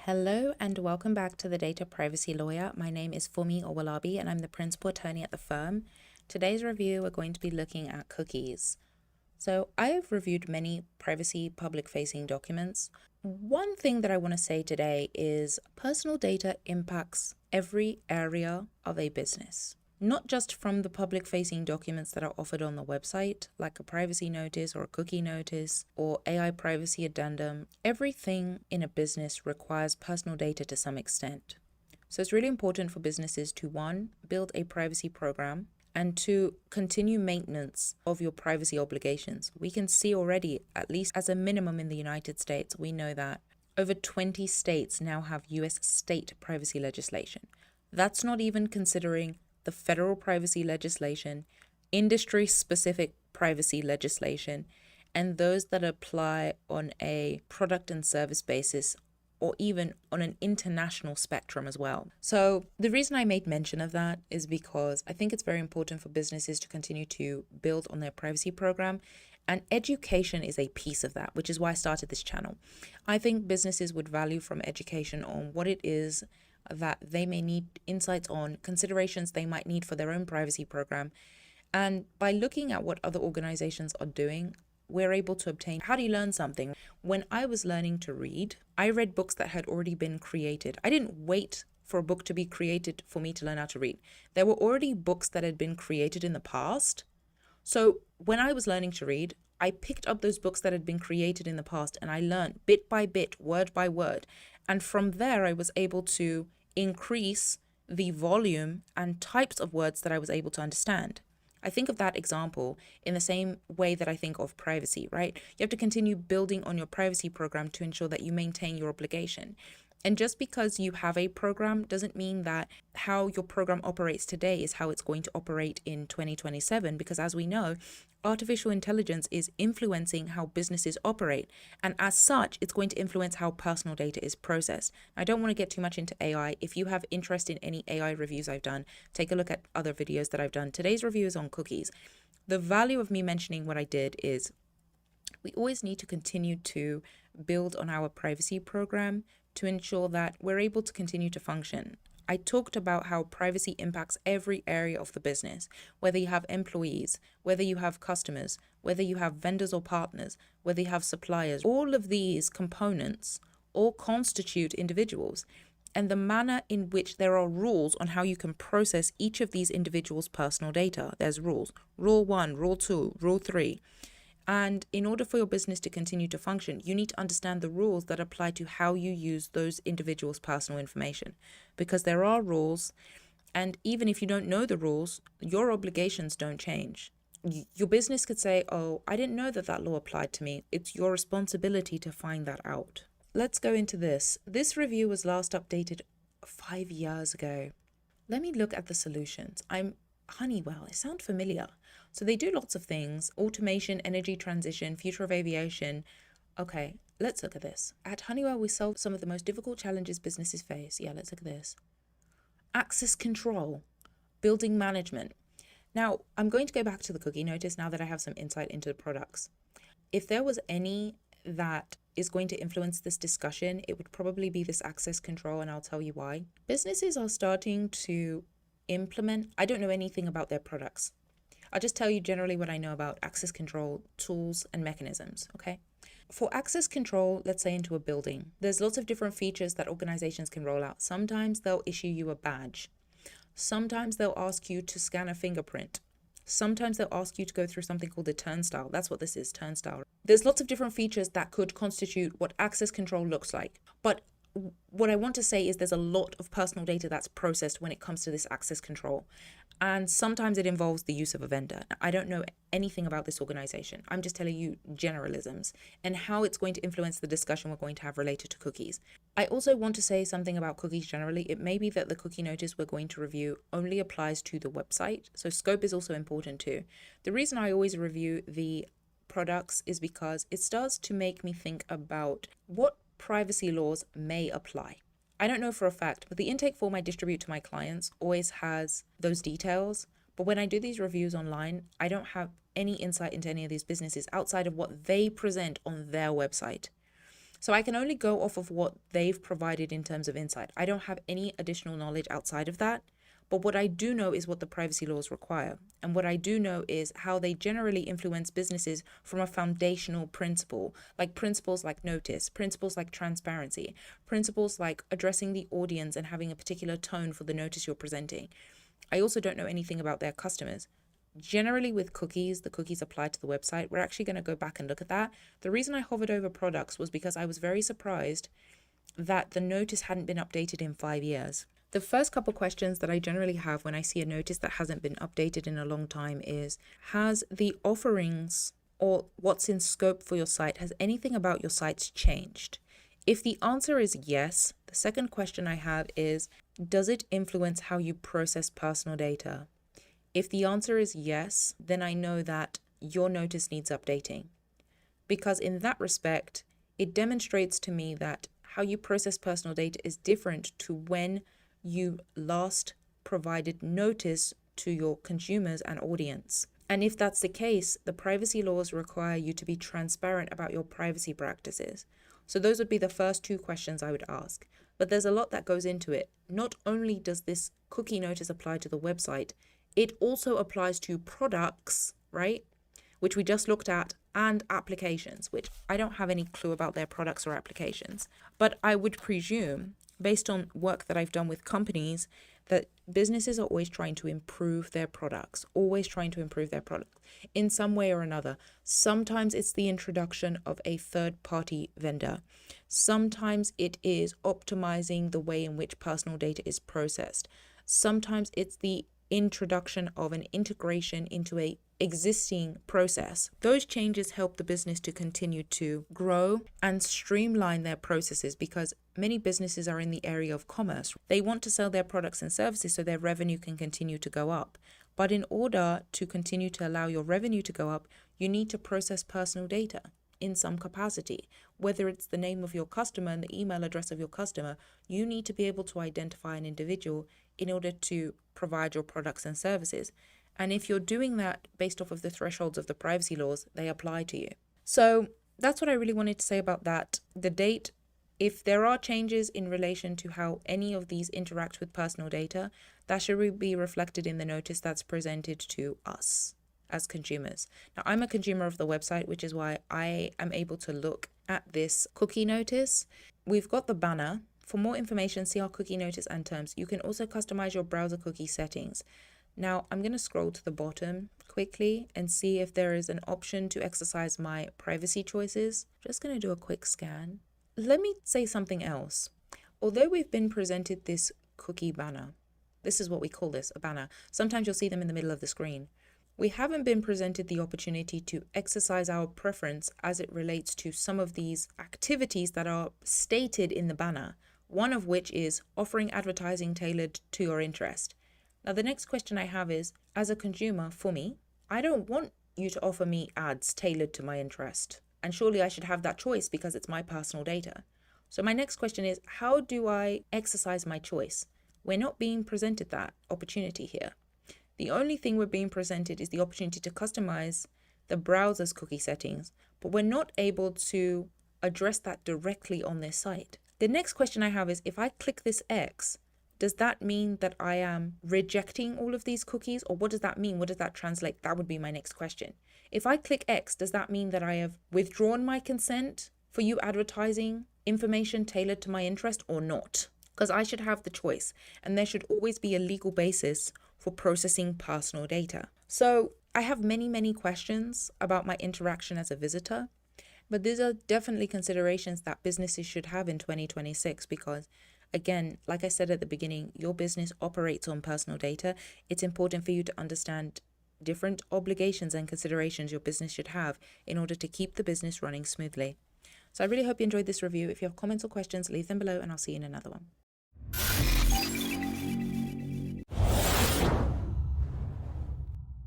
Hello and welcome back to the Data Privacy Lawyer. My name is Funmi Owolabi and I'm the principal attorney at the firm. Today's review, we're going to be looking at cookies. So I've reviewed many privacy public-facing documents. One thing that I want to say today is personal data impacts every area of a business. Not just from the public-facing documents that are offered on the website, like a privacy notice or a cookie notice or AI privacy addendum. Everything in a business requires personal data to some extent. So it's really important for businesses to, one, build a privacy program, and to continue maintenance of your privacy obligations. We can see already, at least as a minimum in the United States, we know that over 20 states now have US state privacy legislation. That's not even considering the federal privacy legislation, industry-specific privacy legislation, and those that apply on a product and service basis or even on an international spectrum as well. So the reason I made mention of that is because I think it's very important for businesses to continue to build on their privacy program, and education is a piece of that, which is why I started this channel. I think businesses would value from education on what it is that they may need insights on, considerations they might need for their own privacy program. And by looking at what other organizations are doing, we're able to obtain, how do you learn something? When I was learning to read, I read books that had already been created. I didn't wait for a book to be created for me to learn how to read. There were already books that had been created in the past. So when I was learning to read, I picked up those books that had been created in the past and I learned bit by bit, word by word. And from there, I was able to increase the volume and types of words that I was able to understand. I think of that example in the same way that I think of privacy, right? You have to continue building on your privacy program to ensure that you maintain your obligation. And just because you have a program doesn't mean that how your program operates today is how it's going to operate in 2027, because as we know, artificial intelligence is influencing how businesses operate. And as such, it's going to influence how personal data is processed. I don't want to get too much into AI. If you have interest in any AI reviews I've done, take a look at other videos that I've done. Today's review is on cookies. The value of me mentioning what I did is we always need to continue to build on our privacy program to ensure that we're able to continue to function. I talked about how privacy impacts every area of the business, whether you have employees, whether you have customers, whether you have vendors or partners, whether you have suppliers. All of these components all constitute individuals, and the manner in which there are rules on how you can process each of these individuals' personal data. There's rules. Rule 1, Rule 2, Rule 3. And in order for your business to continue to function, you need to understand the rules that apply to how you use those individuals' personal information. Because there are rules, and even if you don't know the rules, your obligations don't change. Your business could say, oh, I didn't know that that law applied to me. It's your responsibility to find that out. Let's go into this. This review was last updated 5 years ago. Let me look at the solutions. Honeywell, it sounds familiar. So they do lots of things: automation, energy transition, future of aviation. Okay, let's look at this. At Honeywell, we solve some of the most difficult challenges businesses face. Yeah, let's look at this. Access control, building management. Now, I'm going to go back to the cookie notice now that I have some insight into the products. If there was any that is going to influence this discussion, it would probably be this access control, and I'll tell you why. Businesses are starting to implement, I don't know anything about their products. I'll just tell you generally what I know about access control tools and mechanisms, okay? For access control, let's say into a building, there's lots of different features that organizations can roll out. Sometimes they'll issue you a badge. Sometimes they'll ask you to scan a fingerprint. Sometimes they'll ask you to go through something called a turnstile. That's what this is, turnstile. There's lots of different features that could constitute what access control looks like. But what I want to say is there's a lot of personal data that's processed when it comes to this access control. And sometimes it involves the use of a vendor. I don't know anything about this organization. I'm just telling you generalisms and how it's going to influence the discussion we're going to have related to cookies. I also want to say something about cookies generally. It may be that the cookie notice we're going to review only applies to the website. So scope is also important too. The reason I always review the products is because it starts to make me think about what privacy laws may apply. I don't know for a fact, but the intake form I distribute to my clients always has those details. But when I do these reviews online, I don't have any insight into any of these businesses outside of what they present on their website. So I can only go off of what they've provided in terms of insight. I don't have any additional knowledge outside of that. But what I do know is what the privacy laws require. And what I do know is how they generally influence businesses from a foundational principle, like principles like notice, principles like transparency, principles like addressing the audience and having a particular tone for the notice you're presenting. I also don't know anything about their customers. Generally with cookies, the cookies applied to the website, we're actually going to go back and look at that. The reason I hovered over products was because I was very surprised that the notice hadn't been updated in 5 years. The first couple questions that I generally have when I see a notice that hasn't been updated in a long time is, has the offerings or what's in scope for your site, has anything about your sites changed? If the answer is yes, the second question I have is, does it influence how you process personal data? If the answer is yes, then I know that your notice needs updating. Because in that respect, it demonstrates to me that how you process personal data is different to when you last provided notice to your consumers and audience. And if that's the case, the privacy laws require you to be transparent about your privacy practices. So those would be the first two questions I would ask. But there's a lot that goes into it. Not only does this cookie notice apply to the website, it also applies to products, right? Which we just looked at, and applications, which I don't have any clue about their products or applications. But I would presume, based on work that I've done with companies, that businesses are always trying to improve their products, in some way or another. Sometimes it's the introduction of a third-party vendor. Sometimes it is optimizing the way in which personal data is processed. Sometimes it's the introduction of an integration into a existing process. Those changes help the business to continue to grow and streamline their processes, because many businesses are in the area of commerce. They want to sell their products and services so their revenue can continue to go up. But in order to continue to allow your revenue to go up, you need to process personal data in some capacity. Whether it's the name of your customer and the email address of your customer, you need to be able to identify an individual in order to provide your products and services. And if you're doing that based off of the thresholds of the privacy laws, they apply to you. So that's what I really wanted to say about that. The date, if there are changes in relation to how any of these interact with personal data, that should be reflected in the notice that's presented to us as consumers. Now, I'm a consumer of the website, which is why I am able to look at this cookie notice. We've got the banner. For more information, see our cookie notice and terms. You can also customize your browser cookie settings. Now, I'm going to scroll to the bottom quickly and see if there is an option to exercise my privacy choices. Just going to do a quick scan. Let me say something else. Although we've been presented this cookie banner, this is what we call this, a banner. Sometimes you'll see them in the middle of the screen. We haven't been presented the opportunity to exercise our preference as it relates to some of these activities that are stated in the banner, one of which is offering advertising tailored to your interest. Now, the next question I have is, as a consumer, for me, I don't want you to offer me ads tailored to my interest. And surely I should have that choice because it's my personal data. So my next question is, how do I exercise my choice? We're not being presented that opportunity here. The only thing we're being presented is the opportunity to customize the browser's cookie settings, but we're not able to address that directly on this site. The next question I have is, if I click this X, does that mean that I am rejecting all of these cookies? Or what does that mean? What does that translate? That would be my next question. If I click X, does that mean that I have withdrawn my consent for you advertising information tailored to my interest or not? Because I should have the choice, and there should always be a legal basis for processing personal data. So I have many questions about my interaction as a visitor, but these are definitely considerations that businesses should have in 2026 because, again, like I said at the beginning, your business operates on personal data. It's important for you to understand different obligations and considerations your business should have in order to keep the business running smoothly. So I really hope you enjoyed this review. If you have comments or questions, leave them below and I'll see you in another one.